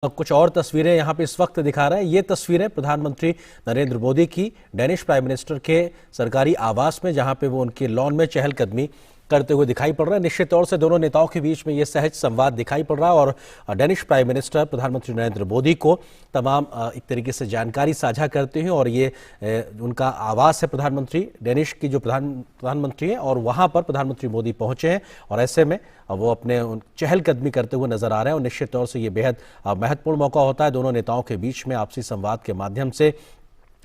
कुछ और तस्वीरें यहाँ पे इस वक्त दिखा रहे हैं। ये तस्वीरें प्रधानमंत्री नरेंद्र मोदी की डेनिश प्राइम मिनिस्टर के सरकारी आवास में, जहाँ पे वो उनके लॉन में चहलकदमी करते हुए दिखाई पड़ रहे हैं। निश्चित तौर से दोनों नेताओं के बीच में ये सहज संवाद दिखाई पड़ रहा है और डेनिश प्राइम मिनिस्टर प्रधानमंत्री नरेंद्र मोदी को तमाम एक तरीके से जानकारी साझा करते हैं। और ये उनका आवास है प्रधानमंत्री डेनिश की, जो प्रधानमंत्री हैं, और वहाँ पर प्रधानमंत्री मोदी पहुंचे हैं और ऐसे में वो अपने चहलकदमी करते हुए नजर आ रहे हैं। और निश्चित तौर से ये बेहद महत्वपूर्ण मौका होता है दोनों नेताओं के बीच में आपसी संवाद के माध्यम से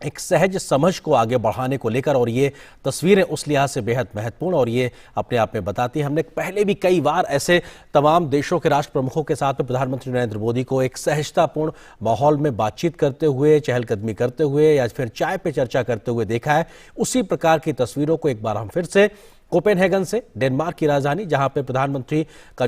एक सहज समझ को आगे बढ़ाने को लेकर। और ये तस्वीरें उस लिहाज से बेहद महत्वपूर्ण और ये अपने आप में बताती है। हमने पहले भी कई बार ऐसे तमाम देशों के राष्ट्र प्रमुखों के साथ में प्रधानमंत्री नरेंद्र मोदी को एक सहजतापूर्ण माहौल में बातचीत करते हुए, चहलकदमी करते हुए या फिर चाय पे चर्चा करते हुए देखा है। उसी प्रकार की तस्वीरों को एक बार हम फिर से कोपेनहेगन से, डेनमार्क की राजधानी, जहां पे प्रधानमंत्री का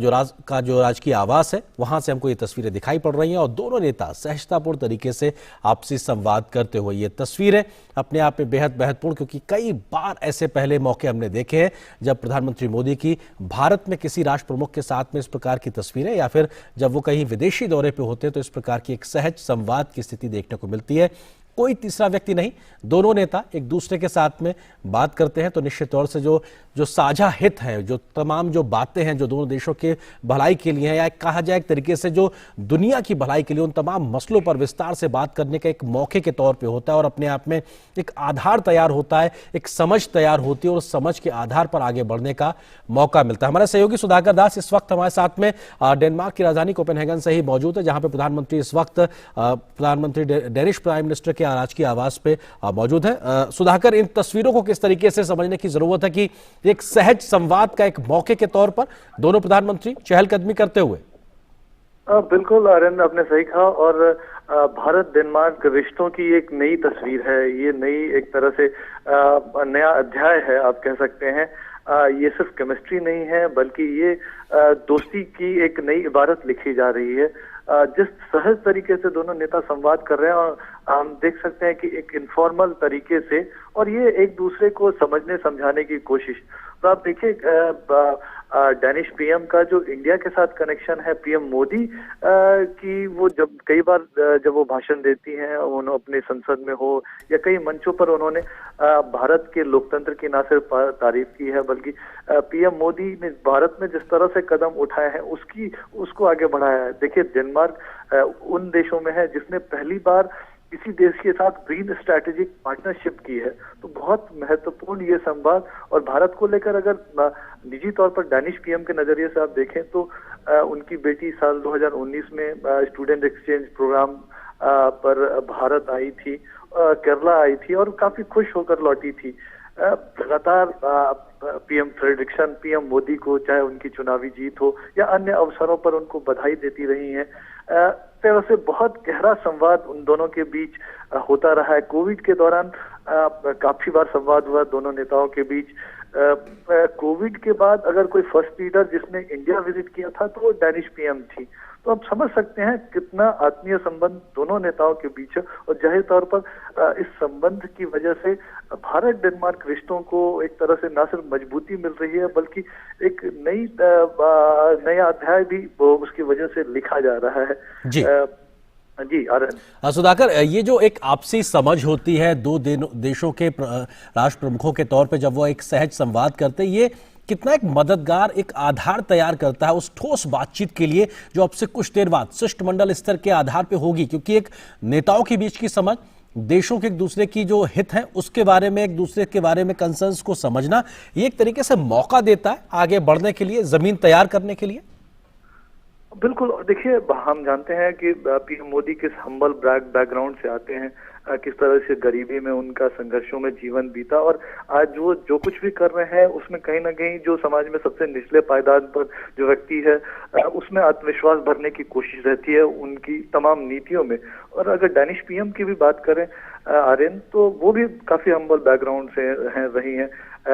जो राजकीय आवास है, वहां से हमको ये तस्वीरें दिखाई पड़ रही हैं और दोनों नेता सहजतापूर्ण तरीके से आपसी संवाद करते हुए। ये तस्वीरें अपने आप में बेहद महत्वपूर्ण, क्योंकि कई बार ऐसे पहले मौके हमने देखे हैं जब प्रधानमंत्री मोदी की भारत में किसी राष्ट्र प्रमुख के साथ में इस प्रकार की तस्वीरें, या फिर जब वो कहीं विदेशी दौरे पर होते हैं तो इस प्रकार की एक सहज संवाद की स्थिति देखने को मिलती है। कोई तीसरा व्यक्ति नहीं, दोनों नेता एक दूसरे के साथ में बात करते हैं तो निश्चित तौर से जो साझा हित है, जो तमाम जो बातें हैं जो दोनों देशों के भलाई के लिए हैं, या कहा जाए एक तरीके से जो दुनिया की भलाई के लिए, उन तमाम मसलों पर विस्तार से बात करने का एक मौके के तौर पे होता है। और अपने आप में एक आधार तैयार होता है, एक समझ तैयार होती है और उस समझ के आधार पर आगे बढ़ने का मौका मिलता है। हमारे सहयोगी सुधाकर दास इस वक्त हमारे साथ में डेनमार्क की राजधानी कोपेनहेगन से ही मौजूद है, जहां पे प्रधानमंत्री इस वक्त प्रधानमंत्री डेनिश प्राइम मिनिस्टर के राजकीय आवास पे मौजूद है। सुधाकर, इन तस्वीरों को किस तरीके से समझने की जरूरत है कि एक सहज संवाद का एक मौके के तौर पर दोनों प्रधानमंत्री चहलकदमी करते हुए? बिल्कुल आर्यन, आपने सही कहा। और भारत डेनमार्क रिश्तों की एक नई तस्वीर है, ये नई एक तरह से नया अध्याय है आप कह सकते हैं। ये सिर्फ केमिस्ट्री नहीं है, बल्कि ये दोस्ती की एक नई इबारत लिखी जा रही है। जिस सहज तरीके से दोनों नेता संवाद कर रहे हैं, और हम देख सकते हैं कि एक इनफॉर्मल तरीके से, और ये एक दूसरे को समझने समझाने की कोशिश। तो आप देखिए डेनिश पीएम का जो इंडिया के साथ कनेक्शन है, पीएम मोदी की वो जब कई बार जब वो भाषण देती हैं, उन्होंने अपने संसद में हो या कई मंचों पर, उन्होंने भारत के लोकतंत्र की ना सिर्फ तारीफ की है, बल्कि पीएम मोदी ने भारत में जिस तरह से कदम उठाए हैं उसको आगे बढ़ाया है। देखिए डेनमार्क उन देशों में है जिसने पहली बार किसी देश के साथ ग्रीन स्ट्रैटेजिक पार्टनरशिप की है। तो बहुत महत्वपूर्ण ये संवाद। और भारत को लेकर अगर निजी तौर पर डेनिश पीएम के नजरिए से आप देखें तो उनकी बेटी साल 2019 में स्टूडेंट एक्सचेंज प्रोग्राम पर भारत आई थी, केरला आई थी और काफी खुश होकर लौटी थी। लगातार पीएम फ्रेडरिक्सन पीएम मोदी को, चाहे उनकी चुनावी जीत हो या अन्य अवसरों पर, उनको बधाई देती रही हैं। तरह से बहुत गहरा संवाद उन दोनों के बीच होता रहा है। कोविड के दौरान काफी बार संवाद हुआ दोनों नेताओं के बीच। कोविड के बाद अगर कोई फर्स्ट लीडर जिसने इंडिया विजिट किया था तो वो डेनिश पीएम थी। तो आप समझ सकते हैं कितना आत्मीय संबंध दोनों नेताओं के बीच है। और जाहिर तौर पर इस संबंध की वजह से भारत डेनमार्क रिश्तों को एक तरह से न सिर्फ मजबूती मिल रही है, बल्कि एक नया अध्याय भी उसकी वजह से लिखा जा रहा है। जी जी आर्यन। सुधाकर, ये जो एक आपसी समझ होती है दो देशों के राष्ट्र प्रमुखों के तौर पे, जब वो एक सहज संवाद करते हैं, ये कितना एक मददगार एक आधार तैयार करता है उस ठोस बातचीत के लिए जो अब से कुछ देर बाद शिष्टमंडल स्तर के आधार पे होगी। क्योंकि एक नेताओं के बीच की समझ, देशों के एक दूसरे की जो हित है उसके बारे में, एक दूसरे के बारे में कंसर्न्स को समझना, ये एक तरीके से मौका देता है आगे बढ़ने के लिए, जमीन तैयार करने के लिए। बिल्कुल। और देखिए हम जानते हैं कि पीएम मोदी किस हम्बल बैकग्राउंड से आते हैं, किस तरह से गरीबी में उनका संघर्षों में जीवन बीता, और आज वो जो कुछ भी कर रहे हैं उसमें कहीं ना कहीं जो समाज में सबसे निचले पायदान पर जो व्यक्ति है उसमें आत्मविश्वास भरने की कोशिश रहती है उनकी तमाम नीतियों में। और अगर डेनिश पीएम की भी बात करें आर्यन, तो वो भी काफी हम्बल बैकग्राउंड से रही हैं।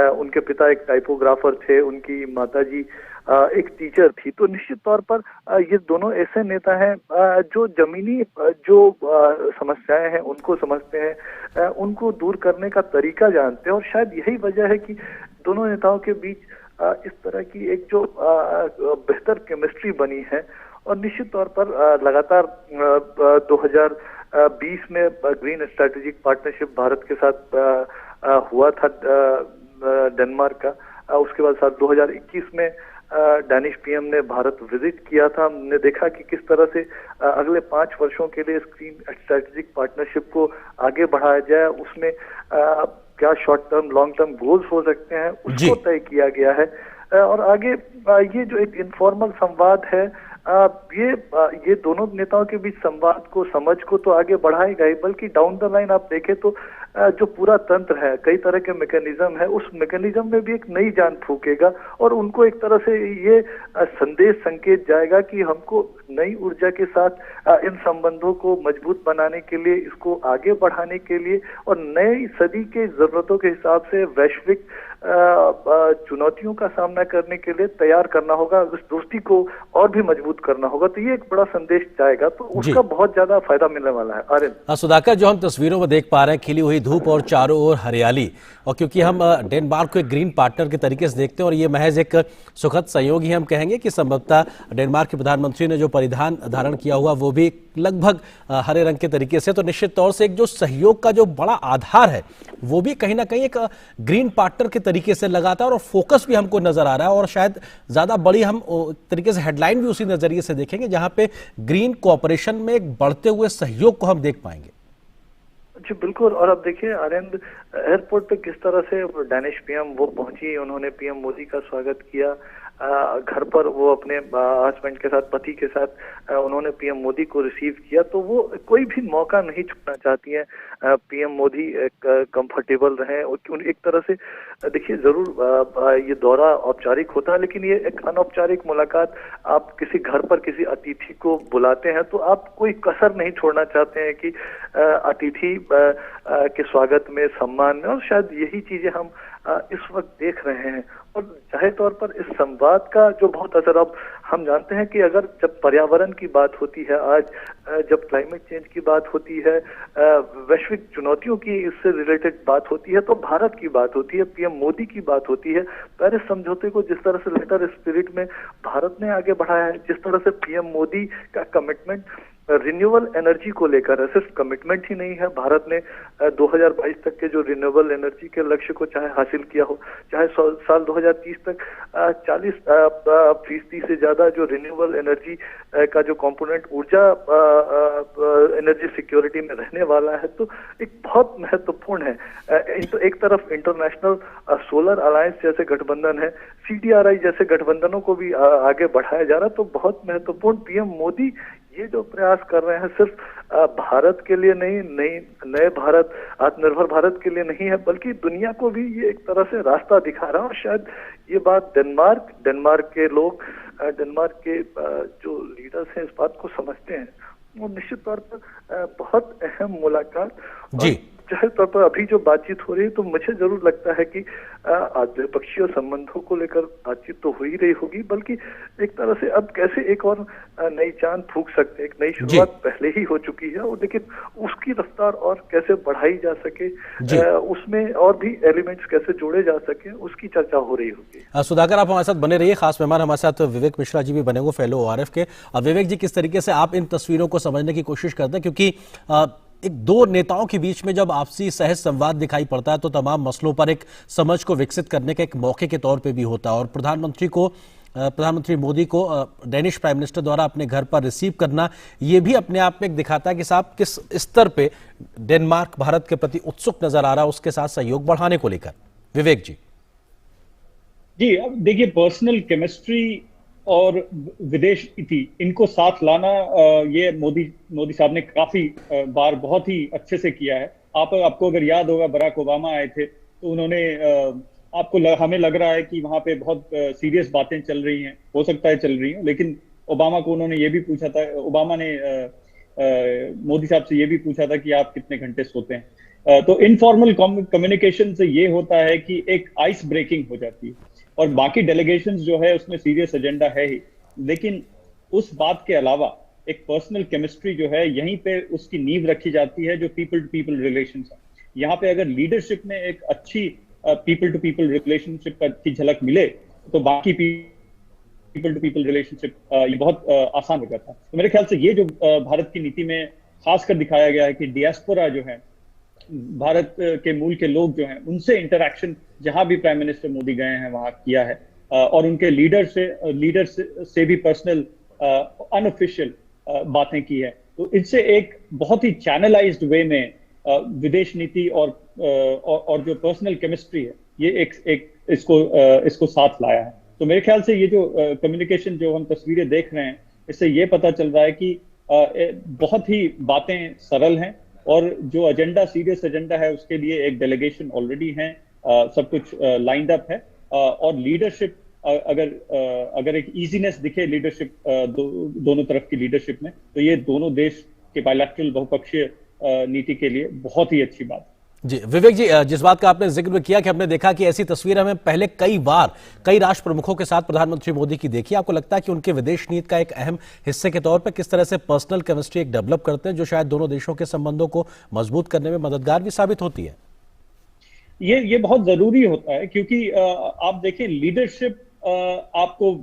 उनके पिता एक टाइपोग्राफर थे, उनकी माताजी एक टीचर थी। तो निश्चित तौर पर ये दोनों ऐसे नेता हैं जो जमीनी जो समस्याएं हैं उनको समझते हैं, उनको दूर करने का तरीका जानते हैं। और शायद यही वजह है कि दोनों नेताओं के बीच इस तरह की एक जो बेहतर केमिस्ट्री बनी है। और निश्चित तौर पर लगातार 2020 में ग्रीन स्ट्रेटेजिक पार्टनरशिप भारत के साथ हुआ था डेनमार्क का। उसके बाद साल 2021 में डैनिश पीएम ने भारत विजिट किया था। हमने देखा कि किस तरह से अगले 5 वर्षों के लिए ग्रीन स्ट्रेटेजिक पार्टनरशिप को आगे बढ़ाया जाए, उसमें क्या short term long term goals हो सकते हैं उसको तय किया गया है। और आगे ये जो एक इनफॉर्मल संवाद है, ये दोनों नेताओं के बीच संवाद को, समझ को तो आगे बढ़ाएगा ही, बल्कि डाउन द लाइन आप देखें तो जो पूरा तंत्र है, कई तरह के मैकेनिज्म है, उस मैकेनिज्म में भी एक नई जान फूकेगा और उनको एक तरह से ये संदेश संकेत जाएगा कि हमको नई ऊर्जा के साथ इन संबंधों को मजबूत बनाने के लिए, इसको आगे बढ़ाने के लिए और नई सदी के जरूरतों के हिसाब से वैश्विक चुनौतियों का सामना करने के लिए तैयार करना होगा, उस दोस्ती को और भी मजबूत करना होगा। तो ये एक बड़ा संदेश जाएगा, तो उसका बहुत ज्यादा फायदा मिलने वाला है। आर्यन, सुधाकर, जो हम तस्वीरों में देख पा रहे हैं, खिली हुई धूप और चारों ओर हरियाली, और क्योंकि हम डेनमार्क को एक ग्रीन पार्टनर के तरीके से देखते हैं और ये महज एक सुखद संयोग ही हम कहेंगे कि संभवतः डेनमार्क के प्रधानमंत्री ने जो परिधान धारण किया हुआ वो भी लगभग हरे रंग के तरीके से, तो निश्चित तौर से एक जो सहयोग का जो बड़ा आधार है वो भी कहीं ना कहीं एक ग्रीन पार्टनर के तरीके से लगातार, और फोकस भी हमको नजर आ रहा है, और शायद ज्यादा बड़ी हम तरीके से हेडलाइन भी उसी नजरिए से देखेंगे जहां पे ग्रीन कोऑपरेशन में एक बढ़ते हुए सहयोग को हम देख पाएंगे। जी बिल्कुल। और अब देखिए आनंद, एयरपोर्ट पे किस तरह से डैनिश पीएम वो पहुंची, उन्होंने पीएम मोदी का स्वागत किया। घर पर वो अपने हस्बैंड के साथ, पति के साथ उन्होंने पीएम मोदी को रिसीव किया। तो वो कोई भी मौका नहीं छोड़ना चाहती हैं। पीएम मोदी कंफर्टेबल रहे। एक तरह से देखिए, जरूर ये दौरा औपचारिक होता है, लेकिन ये एक अनौपचारिक मुलाकात। आप किसी घर पर किसी अतिथि को बुलाते हैं तो आप कोई कसर नहीं छोड़ना चाहते हैं कि अतिथि के स्वागत में, सम्मान में, और शायद यही चीजें हम इस वक्त देख रहे हैं। और जाहिर तौर पर इस संवाद का जो बहुत असर, अब हम जानते हैं कि अगर जब पर्यावरण की बात होती है, आज जब क्लाइमेट चेंज की बात होती है, वैश्विक चुनौतियों की इससे रिलेटेड बात होती है, तो भारत की बात होती है, पीएम मोदी की बात होती है। पेरिस समझौते को जिस तरह से लेटर स्पिरिट में भारत ने आगे बढ़ाया है, जिस तरह से पीएम मोदी का कमिटमेंट रिन्यूएबल एनर्जी को लेकर है, सिर्फ कमिटमेंट ही नहीं है, भारत ने 2022 तक के जो रिन्यूएबल एनर्जी के लक्ष्य को चाहे हासिल किया हो, चाहे साल 2030 तक 40% से ज्यादा जो रिन्यूएबल एनर्जी का जो कंपोनेंट ऊर्जा एनर्जी सिक्योरिटी में रहने वाला है, तो एक बहुत महत्वपूर्ण है। तो एक तरफ इंटरनेशनल सोलर अलायंस जैसे गठबंधन है, CDRI जैसे गठबंधनों को भी आगे बढ़ाया जा रहा है। तो बहुत महत्वपूर्ण, पीएम मोदी ये जो प्रयास कर रहे हैं सिर्फ भारत के लिए नहीं, नए भारत, आत्मनिर्भर भारत के लिए नहीं है, बल्कि दुनिया को भी ये एक तरह से रास्ता दिखा रहा है। और शायद ये बात डेनमार्क के लोग, डेनमार्क के जो लीडर्स हैं इस बात को समझते हैं। वो निश्चित तौर पर बहुत अहम मुलाकात जी। जाहिर तौर पर अभी जो बातचीत हो रही है, तो मुझे जरूर लगता है कि द्विपक्षीय संबंधों को लेकर बातचीत तो हो ही रही होगी, बल्कि एक तरह से अब कैसे एक और नई चांद फूंक सकते हैं। एक नई शुरुआत पहले ही हो चुकी है, और लेकिन उसकी रफ्तार और कैसे बढ़ाई जा सके, उसमें और भी एलिमेंट्स कैसे जोड़े जा सके, उसकी चर्चा हो रही होगी। सुधाकर, आप हमारे साथ बने रहिए। खास मेहमान हमारे साथ विवेक मिश्रा जी भी बने हुए, फेलो ORF के। विवेक जी, किस तरीके से आप इन तस्वीरों को समझने की कोशिश करते हैं, क्योंकि एक दो नेताओं के बीच में जब आपसी सहज संवाद दिखाई पड़ता है तो तमाम मसलों पर एक समझ को विकसित करने के एक मौके के तौर पे भी होता है, और प्रधानमंत्री मोदी को डेनिश प्राइम मिनिस्टर द्वारा अपने घर पर रिसीव करना, ये भी अपने आप में एक दिखाता है कि साहब किस स्तर पे डेनमार्क भारत के प्रति उत्सुक नजर आ रहा है उसके साथ सहयोग बढ़ाने को लेकर। विवेक जी। जी, अब देखिए, पर्सनल केमिस्ट्री और विदेश नीति, इनको साथ लाना, ये मोदी साहब ने काफी बार बहुत ही अच्छे से किया है। आपको अगर याद होगा, बराक ओबामा आए थे तो उन्होंने हमें लग रहा है कि वहां पे बहुत सीरियस बातें चल रही हैं, हो सकता है चल रही हैं, लेकिन ओबामा को उन्होंने ये भी पूछा था, ओबामा ने मोदी साहब से ये भी पूछा था कि आप कितने घंटे सोते हैं। तो इनफॉर्मल कम्युनिकेशन से ये होता है कि एक आइस ब्रेकिंग हो जाती है, और बाकी डेलीगेशंस जो है उसमें सीरियस एजेंडा है ही, लेकिन उस बात के अलावा एक पर्सनल केमिस्ट्री जो है, यहीं पे उसकी नींव रखी जाती है, जो पीपल टू पीपल रिलेशंस है। यहाँ पे अगर लीडरशिप में एक अच्छी पीपल टू पीपल रिलेशनशिप की झलक मिले, तो बाकी पीपल टू पीपल रिलेशनशिप ये बहुत आसान हो जाता है। तो मेरे ख्याल से ये जो भारत की नीति में खासकर दिखाया गया है कि डियास्पोरा जो है, भारत के मूल के लोग जो हैं, उनसे इंटरैक्शन जहां भी प्राइम मिनिस्टर मोदी गए हैं वहां किया है, और उनके लीडर से भी पर्सनल अनऑफिशियल बातें की है। तो इससे एक बहुत ही चैनलाइज्ड वे में विदेश नीति और जो पर्सनल केमिस्ट्री है, ये एक इसको साथ लाया है। तो मेरे ख्याल से ये जो कम्युनिकेशन जो हम तस्वीरें देख रहे हैं, इससे ये पता चल रहा है कि बहुत ही बातें सरल हैं, और जो एजेंडा, सीरियस एजेंडा है, उसके लिए एक डेलीगेशन ऑलरेडी है, सब कुछ लाइंड अप है, और लीडरशिप अगर एक इजीनेस दिखे लीडरशिप दोनों तरफ की लीडरशिप में, तो ये दोनों देश के बायलैटरल बहुपक्षीय नीति के लिए बहुत ही अच्छी बात है। जी विवेक जी, जिस बात का आपने जिक्र किया कि हमने देखा कि ऐसी तस्वीर हमें पहले कई बार कई राष्ट्र प्रमुखों के साथ प्रधानमंत्री मोदी की देखी, आपको लगता है कि उनके विदेश नीति का एक अहम हिस्से के तौर पर किस तरह से पर्सनल केमिस्ट्री एक डेवलप करते हैं, जो शायद दोनों देशों के संबंधों को मजबूत करने में मददगार भी साबित होती है? ये बहुत जरूरी होता है, क्योंकि आप देखिए लीडरशिप आपको